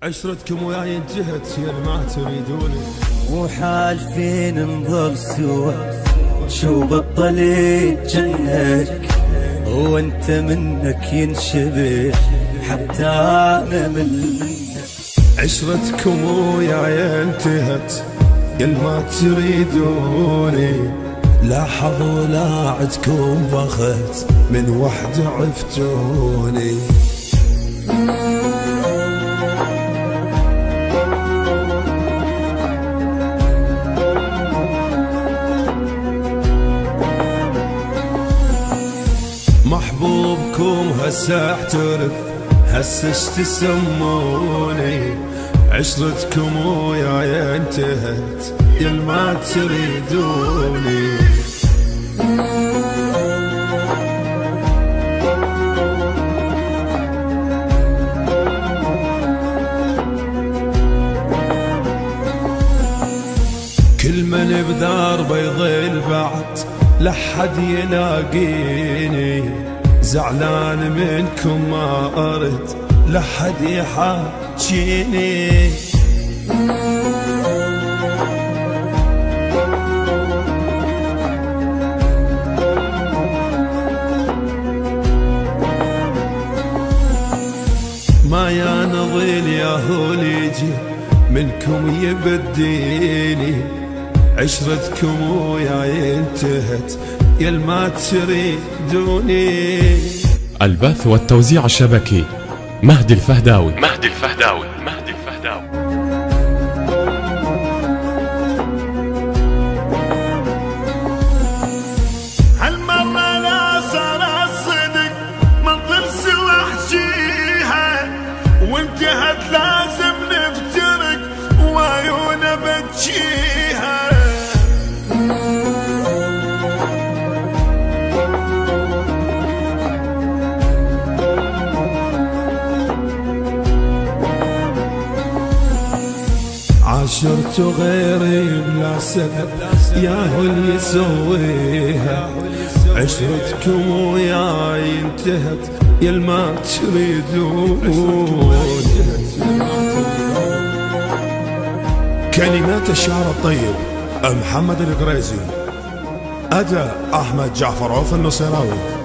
عشرتكم وياي انتهت يا ما تريدوني، مو حالفين نظل سوا شو بطل يتجنك، وانت منك ينشبه حتى انا منك. عشرتكم وياي انتهت يا ما تريدوني، لا حظ ولا عدكم بخت من وحدة عفتوني. محبوبكم هسه احترف هسه اش تسموني، عشرتكم وياي انتهت يا ما تريدوني. كل من بداربه يضل بعد لحد يلاقيني، زعلان منكم ما أرد لحد يحاجيني. ما يا نظيل يا هول يجي منكم يبديني، عشرتكم وياي انتهت يا ما تريدوني. البث والتوزيع الشبكي مهدي الفهداوي. هالمرة لا صار الصدق منظر سوى احجيها، وانتهت لازم نفترق وعيونا بتجيها. عاشرت غيري بلا سبب ياهو اللي يسويها، عشرتكم وياي انتهت يا ما تريدون. كلمات الشعر الطيب محمد القريزي، أداء أحمد جعفر عوف النصيراوي.